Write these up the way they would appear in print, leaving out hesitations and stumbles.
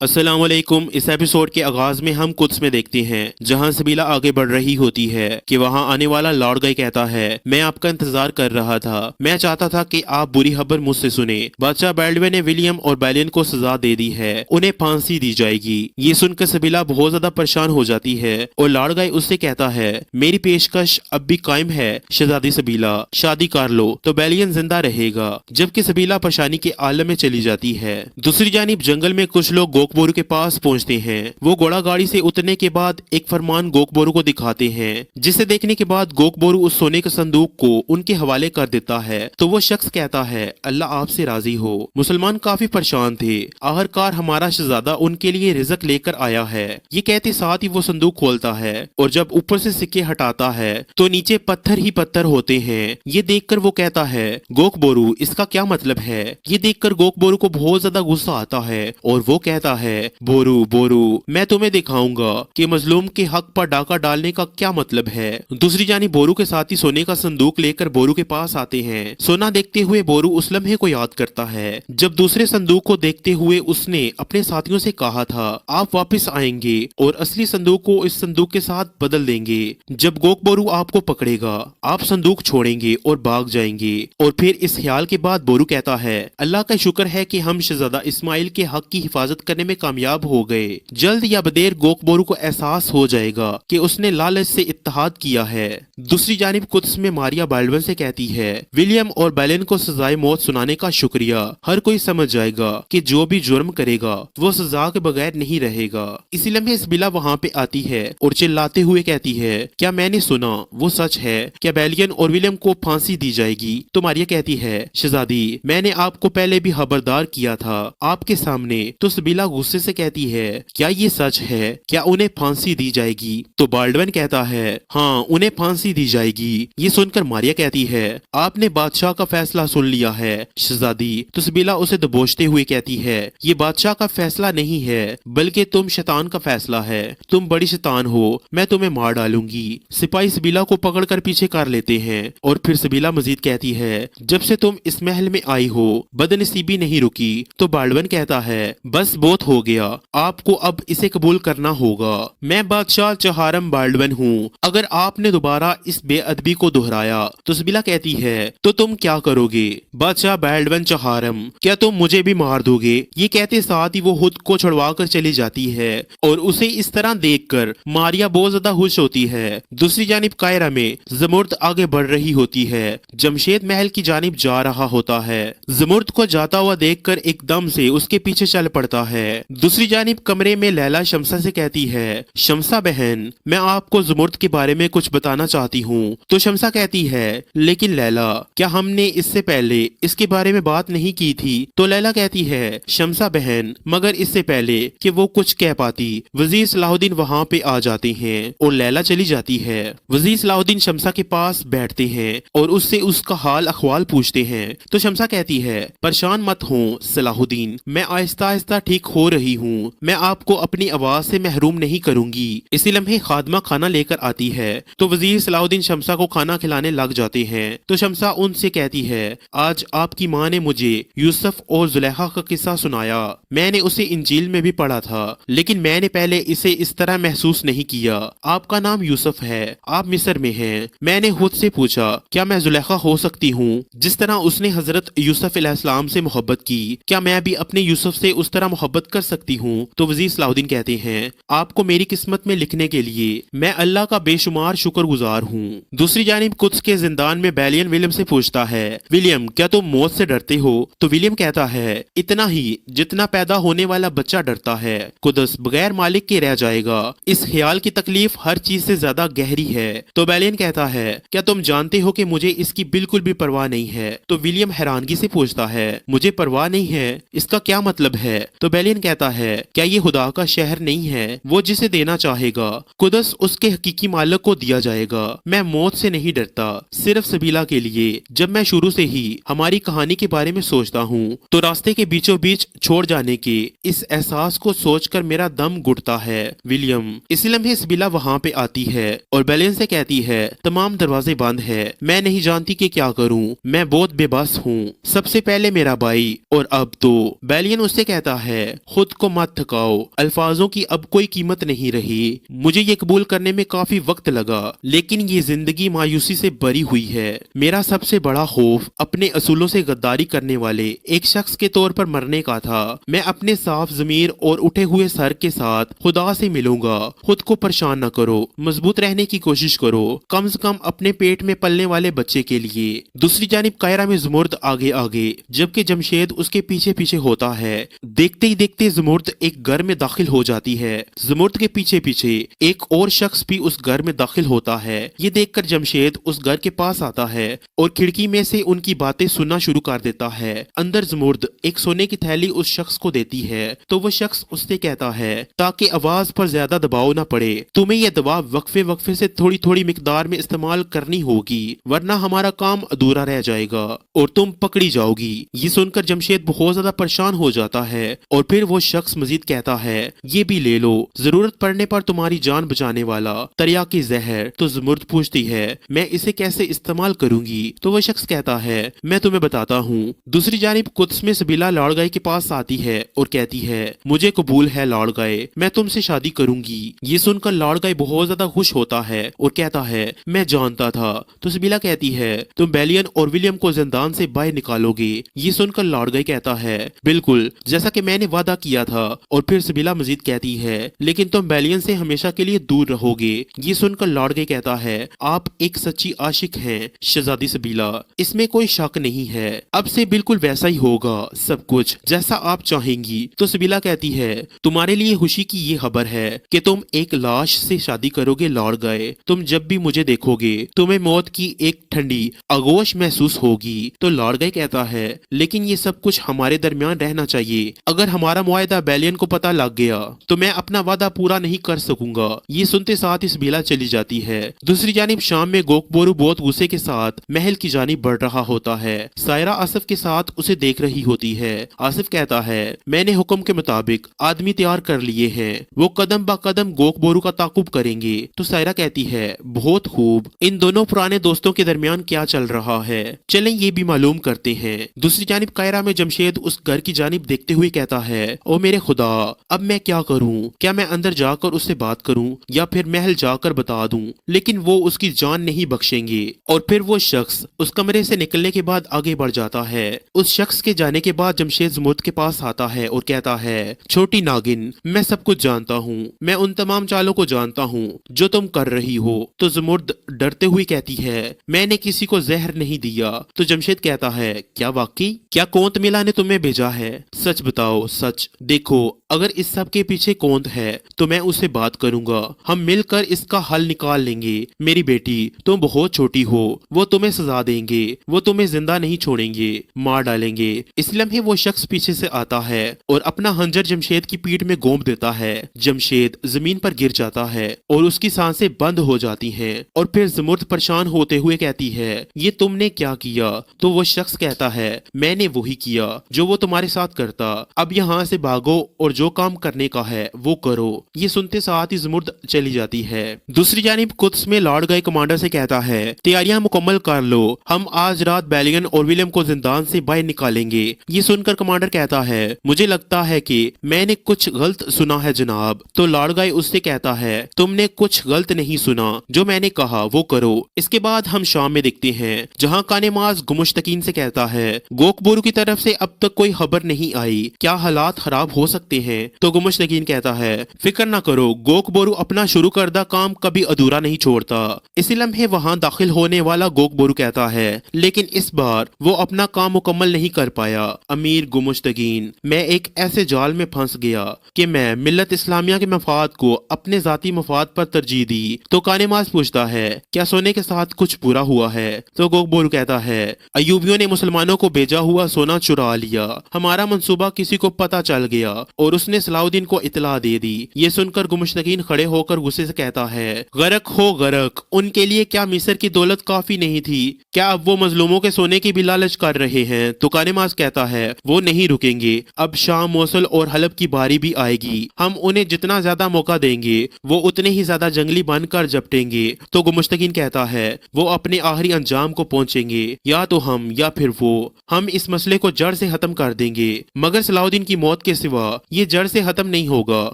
अस्सलाम वालेकुम। इस एपिसोड के आगाज में हम कुद्स में देखते हैं जहां सबीला आगे बढ़ रही होती है कि वहां आने वाला लॉर्ड गाय कहता है, मैं आपका इंतजार कर रहा था, मैं चाहता था कि आप बुरी खबर मुझसे सुने। बादशाह बाल्डविन ने विलियम और बैलियन को सजा दे दी है, उन्हें फांसी दी जाएगी। ये सुनकर सबीला बहुत ज्यादा परेशान हो जाती है और लॉर्ड गाय उससे कहता है, मेरी पेशकश अब भी कायम है शहजादी सबीला, शादी कर लो तो बैलियन जिंदा रहेगा। जबकि सबीला परेशानी के आलम में चली जाती है। दूसरी जानिब जंगल में कुछ लोग गोकबोरू के पास पहुंचते हैं। वो घोड़ा गाड़ी से उतरने के बाद एक फरमान गोकबोरू को दिखाते हैं, जिसे देखने के बाद गोकबोरू उस सोने के संदूक को उनके हवाले कर देता है। तो वो शख्स कहता है, अल्लाह आपसे राजी हो। मुसलमान काफी परेशान थे, आखिरकार हमारा शहजादा उनके लिए रिजक लेकर आया है। ये कहते साथ ही वो संदूक खोलता है और जब ऊपर से सिक्के हटाता है तो नीचे पत्थर ही पत्थर होते हैं। ये देखकर वो कहता है, गोकबोरू इसका क्या मतलब है। ये देखकर गोकबोरू को बहुत ज्यादा गुस्सा आता है और वो कहता है, बोरू बोरू मैं तुम्हें दिखाऊंगा कि मजलूम के हक पर डाका डालने का क्या मतलब है। दूसरी जानी बोरू के साथ ही सोने का संदूक लेकर बोरू के पास आते हैं। सोना देखते हुए बोरू उस लम्हे को याद करता है जब दूसरे संदूक को देखते हुए उसने अपने साथियों से कहा था, आप वापस आएंगे और असली संदूक को इस संदूक के साथ बदल देंगे। जब गोकबोरू आपको पकड़ेगा आप संदूक छोड़ेंगे और भाग जाएंगे। और फिर इस ख्याल के बाद बोरू कहता है, अल्लाह का शुक्र है कि हम शहजादा इस्माइल के हक की हिफाजत करने में कामयाब हो गए। जल्द या बदेर गोकबोरू को एहसास हो जाएगा कि उसने लालच से इत्तेहाद किया है। दूसरी जानिब कुद्स में मारिया बाल्डविन से कहती है, विलियम और बैलियन को सजाए मौत सुनाने का शुक्रिया। हर कोई समझ जाएगा कि जो भी जुर्म करेगा वो सजा के बगैर नहीं रहेगा। इसी लम्हे सबीला वहाँ पे आती है और चिल्लाते हुए कहती है, क्या मैंने सुना वो सच है? क्या बैलियन और विलियम को फांसी दी जाएगी? तो मारिया कहती है, शहजादी मैंने आपको पहले भी खबरदार किया था आपके सामने। तो सबीला गुस्से से कहती है, क्या ये सच है? क्या उन्हें फांसी दी जाएगी? तो बाल्डविन कहता है, हाँ उन्हें फांसी दी जाएगी। ये सुनकर मारिया कहती है, आपने बादशाह का फैसला सुन लिया है शहजादी। तो सबीला उसे दबोचते हुए कहती है, ये बादशाह का फैसला नहीं है बल्कि तुम शैतान का फैसला है। तुम बड़ी शैतान हो, मैं तुम्हें मार डालूंगी। सिपाही सबीला को पकड़कर पीछे कर लेते हैं और फिर सबीला मजीद कहती है, जब से तुम इस महल में आई हो बदनसीबी नहीं रुकी। तो बाल्डविन कहता है, बस बहुत हो गया, आपको अब इसे कबूल करना होगा। मैं बादशाह चहारम बाल्डविन हूँ। अगर आपने दोबारा इस बेअदबी को दोहराया तो सबीला कहती है, तो तुम क्या करोगे? बादशाह बाल्डविन चहारम, क्या तुम मुझे भी मार दोगे? ये कहते साथ ही वो खुद को छुड़वा कर चली जाती है और उसे इस तरह देखकर मारिया बहुत ज्यादा खुश होती है। दूसरी जानिब कायरा में जमुर्द आगे बढ़ रही होती है, जमशेद महल की जानिब जा रहा होता है। जमुर्द को जाता हुआ देखकर एकदम से उसके पीछे चल पड़ता है। दूसरी जानिब कमरे में लैला शमसा से कहती है, शमसा बहन मैं आपको जमुर्द के बारे में कुछ बताना चाहती हूँ। तो शमसा कहती है, लेकिन लैला क्या हमने इससे पहले इसके बारे में बात नहीं की थी? तो लैला कहती है, शमसा बहन मगर इससे पहले कि वो कुछ कह पाती वजीर सलाहुद्दीन वहाँ पे आ जाते हैं और लैला चली जाती है। वजीर सलाहुद्दीन शमसा के पास बैठते हैं और उससे उसका हाल अखवाल पूछते हैं। तो शमसा कहती है, परेशान मत हो सलाहुद्दीन, मैं आहिस्ता आहिस्ता ठीक हो रही हूँ, मैं आपको अपनी आवाज से महरूम नहीं करूंगी। इसी लम्हे खादमा खाना लेकर आती है तो वजीर सलाहुद्दीन शमसा को खाना खिलाने लग जाते हैं। तो शमसा उनसे कहती है, आज आपकी माँ ने मुझे यूसुफ और जुलेखा का किस्सा सुनाया। मैंने उसे इंजील में भी पढ़ा था लेकिन मैंने पहले इसे इस तरह महसूस नहीं किया। आपका नाम यूसुफ है, आप मिस्र में हैं। मैंने खुद से पूछा, क्या मैं जुलेखा हो सकती हूँ जिस तरह उसने हजरत यूसुफ अलैहिस्सलाम से मोहब्बत की? क्या मैं भी अपने यूसुफ से उस तरह मोहब्बत कर सकती हूँ? तो वजीर सलाहुद्दीन कहते हैं, आपको मेरी किस्मत में लिखने के लिए मैं अल्लाह का बेशुमार शुक्रगुजार हूँ। दूसरी जानिब कुद्स के जिंदान में बैलियन विलियम से पूछता है, विलियम क्या तुम मौत से डरते हो? तो विलियम कहता है, इतना ही जितना पैदा होने वाला बच्चा डरता है। कुद्स बगैर मालिक के रह जाएगा, इस ख्याल की तकलीफ हर चीज से ज्यादा गहरी है। तो बैलियन कहता है, क्या तुम जानते हो कि मुझे इसकी बिल्कुल भी परवाह नहीं है? तो विलियम हैरानगी से पूछता है, मुझे परवाह नहीं है, इसका क्या मतलब है? तो बैलियन कहता है, क्या ये खुदा का शहर नहीं है? वो जिसे देना चाहेगा कुद्स उसके हकीकी मालिक को दिया जाएगा। मैं मौत से नहीं डरता, सिर्फ सबीला के लिए। जब मैं शुरू से ही हमारी कहानी के बारे में सोचता हूँ तो रास्ते के बीचों बीच छोड़ जाने के इस एहसास को सोचकर मेरा दम घुटता है। विलियम इसी लम्हे सबीला वहाँ पे आती है और बैलियन से कहती है, तमाम दरवाजे बंद है, मैं नहीं जानती कि क्या करूँ, मैं बहुत बेबस हूँ। सबसे पहले मेरा भाई और अब तो। बैलियन उससे कहता है, خود کو مت تھکاؤ، الفاظوں کی اب کوئی قیمت نہیں رہی۔ مجھے یہ قبول کرنے میں کافی وقت لگا، لیکن یہ زندگی مایوسی سے بری ہوئی ہے۔ میرا سب سے بڑا خوف اپنے اصولوں سے غداری کرنے والے ایک شخص کے طور پر مرنے کا تھا۔ میں اپنے صاف ضمیر اور اٹھے ہوئے سر کے ساتھ خدا سے ملوں گا۔ خود کو پریشان نہ کرو، مضبوط رہنے کی کوشش کرو، کم سے کم اپنے پیٹ میں پلنے والے بچے کے لیے۔ دوسری جانب قاہرہ میں زمرد آگے آگے جبکہ جمشید اس کے پیچھے پیچھے ہوتا ہے۔ دیکھتے ہی دیکھتے زمرد ایک گھر میں داخل ہو جاتی ہے۔ زمرد کے پیچھے پیچھے ایک اور شخص بھی اس گھر میں داخل ہوتا ہے۔ یہ دیکھ کر جمشید اس گھر کے پاس آتا ہے اور کھڑکی میں سے ان کی باتیں سننا شروع کر دیتا ہے۔ اندر زمرد ایک سونے کی تھیلی اس شخص کو دیتی ہے تو وہ شخص اس سے کہتا ہے تاکہ آواز پر زیادہ دباؤ نہ پڑے، تمہیں یہ دوا وقفے وقفے سے تھوڑی تھوڑی مقدار میں استعمال کرنی ہوگی ورنہ ہمارا کام ادھورا رہ جائے گا اور تم پکڑی جاؤ گی۔ یہ سن کر جمشید بہت زیادہ پریشان ہو جاتا ہے اور پھر وہ شخص مزید کہتا ہے یہ بھی لے لو، ضرورت پڑنے پر تمہاری جان بچانے والا تریاکی زہر۔ تو زمرد پوچھتی ہے میں اسے کیسے استعمال کروں گی؟ تو وہ شخص کہتا ہے میں تمہیں بتاتا ہوں۔ دوسری جانب قدس میں سبیلا لاڑ گائے کے پاس آتی ہے اور کہتی ہے مجھے قبول ہے لاڑ گائے، میں تم سے شادی کروں گی۔ یہ سن کر لاڑ گائے بہت زیادہ خوش ہوتا ہے اور کہتا ہے میں جانتا تھا۔ تو سبیلا کہتی ہے تم بیلین اور ولیم کو زندان سے باہر نکالو گے۔ یہ سن کر لاڑ گائے کہتا ہے بالکل جیسا کہ میں نے وعدہ کیا تھا۔ اور پھر سبیلا مزید کہتی ہے لیکن تم بیلین سے ہمیشہ کے لیے دور رہو گے۔ یہ سن کر لاڑ گائے کہتا ہے آپ ایک سچی عاشق ہیں شہزادی سبیلا، اس میں کوئی شک نہیں ہے، اب سے بالکل ویسا ہی ہوگا سب کچھ جیسا آپ چاہیں گی۔ تو سبیلا کہتی ہے تمہارے لیے خوشی کی یہ خبر ہے کہ تم ایک لاش سے شادی کرو گے لاڑ گائے، تم جب بھی مجھے دیکھو گے تمہیں موت کی ایک ٹھنڈی آغوش محسوس ہوگی۔ تو لاڑ گائے کہتا ہے لیکن یہ سب کچھ ہمارے درمیان رہنا چاہیے، اگر ہمارا معاہدہ بیلین کو پتہ لگ گیا تو میں اپنا وعدہ پورا نہیں کر سکوں گا۔ یہ سنتے ساتھ اس سبیلا چلی جاتی ہے۔ دوسری جانب شام میں گوک بورو بہت غصے کے ساتھ محل کی جانب بڑھ رہا ہوتا ہے۔ سائرہ آصف کے ساتھ اسے دیکھ رہی ہوتی ہے۔ آصف کہتا ہے میں نے حکم کے مطابق آدمی تیار کر لیے ہیں، وہ قدم با قدم گوک بورو کا تعاقب کریں گے۔ تو سائرہ کہتی ہے بہت خوب، ان دونوں پرانے دوستوں کے درمیان کیا چل رہا ہے، چلیں یہ بھی معلوم کرتے ہیں۔ دوسری جانب قاہرہ میں جمشید اس گھر کی جانب دیکھتے ہوئے کہتا ہے او میرے خدا، اب میں کیا کروں؟ کیا میں اندر جا کر اس سے بات کروں یا پھر محل جا کر بتا دوں؟ لیکن وہ اس کی جان نہیں بخشیں گے۔ اور پھر وہ شخص اس کمرے سے نکلنے کے بعد آگے بڑھ جاتا ہے۔ اس شخص کے جانے کے بعد جمشید زمرد کے پاس آتا ہے اور کہتا ہے چھوٹی ناگن، میں سب کچھ جانتا ہوں، میں ان تمام چالوں کو جانتا ہوں جو تم کر رہی ہو۔ تو زمرد ڈرتے ہوئے کہتی ہے میں نے کسی کو زہر نہیں دیا۔ تو جمشید کہتا ہے کیا واقعی؟ کیا کونت ملا نے تمہیں بھیجا ہے؟ سچ بتاؤ سچ۔ دیکھو اگر اس سب کے پیچھے کونت ہے تو میں اس سے بات کروں گا، ہم مل کر اس کا حل نکال لیں گے۔ میری بیٹی تم بہت چھوٹی ہو، وہ تمہیں سزا دیں گے، وہ تمہیں زندہ نہیں چھوڑیں گے، مار ڈالیں گے۔ اس لمحے وہ شخص پیچھے سے آتا ہے اور اپنا خنجر جمشید کی پیٹھ میں گھونپ دیتا ہے۔ جمشید زمین پر گر جاتا ہے اور اس کی سانسیں بند ہو جاتی ہیں۔ اور پھر زمرد پریشان ہوتے ہوئے کہتی ہے یہ تم نے کیا کیا؟ تو وہ شخص کہتا ہے میں نے وہی کیا جو وہ تمہارے ساتھ کرتا، اب یہاں سے بھاگو اور جو کام کرنے کا ہے وہ کرو۔ یہ سنتے ساتھ ہی زمرد چلی جاتی ہے۔ دوسری جانب قدس میں لاڑ گائے کمانڈر سے کہتا ہے تیاریاں مکمل کر لو، ہم آج رات بیلین اور ولیم کو زندان سے باہر نکالیں گے۔ یہ سن کر کمانڈر کہتا ہے مجھے لگتا ہے کہ میں نے کچھ غلط سنا ہے جناب۔ تو لاڑ گائے اس سے کہتا ہے تم نے کچھ غلط نہیں سنا، جو میں نے کہا وہ کرو۔ اس کے بعد ہم شام میں دیکھتے ہیں جہاں کانماز گمشتکین سے کہتا ہے گوک بورو کی طرف سے اب تک کوئی خبر نہیں آئی، کیا حالات خراب ہو سکتے ہیں؟ تو گمشتکین کہتا ہے فکر نہ کرو، گوک بورو اپنا شروع کردہ کام کبھی ادھورا نہیں چھوڑتا۔ اسی لمحے وہاں داخل ہونے والا گوک بورو کہتا ہے لیکن اس بار وہ اپنا کام مکمل نہیں کر پایا۔ امیر گمشتگین، میں ایک ایسے جال میں پھنس گیا کہ میں ملت اسلامیہ کے مفاد کو اپنے ذاتی مفاد پر ترجیح دی۔ تو کانماز پوچھتا ہے کیا سونے کے ساتھ کچھ برا ہوا ہے؟ تو گوک بورو کہتا ہے ایوبیوں نے مسلمانوں کو بھیجا ہوا سونا چرا لیا، ہمارا منصوبہ کسی کو پتہ چل گیا اور اس نے صلاح الدین کو اطلاع دے دی۔ یہ سن کر گمشتگین کھڑے ہو کر غصے سے کہتا ہے غرق ہو غرق، ان کے لیے کیا مصر کی دولت کافی نہیں تھی؟ کیا اب وہ مظلوموں کے سونے کی بھی لالچ کر رہے ہیں؟ تو کانماز کہتا ہے وہ نہیں رکیں گے، اب شام، موصل اور حلب کی باری بھی آئے گی، ہم انہیں جتنا زیادہ موقع دیں گے وہ اتنے ہی زیادہ جنگلی بن کر جپٹیں گے۔ تو گمشتگین کہتا ہے وہ اپنے آخری انجام کو پہنچیں گے، یا تو ہم یا پھر وہ، ہم اس مسئلے کو جڑ سے ختم کر دیں گے، مگر صلاح الدین کی موت मौत के सिवा ये जड़ से खत्म नहीं होगा।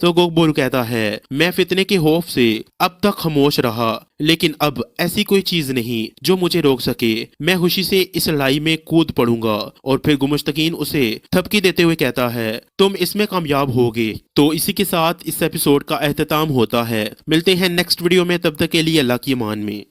तो गोकबोरू कहता है, मैं फितने के खौफ से अब तक खामोश रहा, लेकिन अब ऐसी कोई चीज नहीं जो मुझे रोक सके। मैं खुशी से इस लड़ाई में कूद पड़ूंगा। और फिर गुमुश्तकीन उसे थपकी देते हुए कहता है, तुम इसमें कामयाब होगे। तो इसी के साथ इस एपिसोड का एहतताम होता है। मिलते हैं नेक्स्ट वीडियो में, तब तक के लिए अल्लाह की अमान में।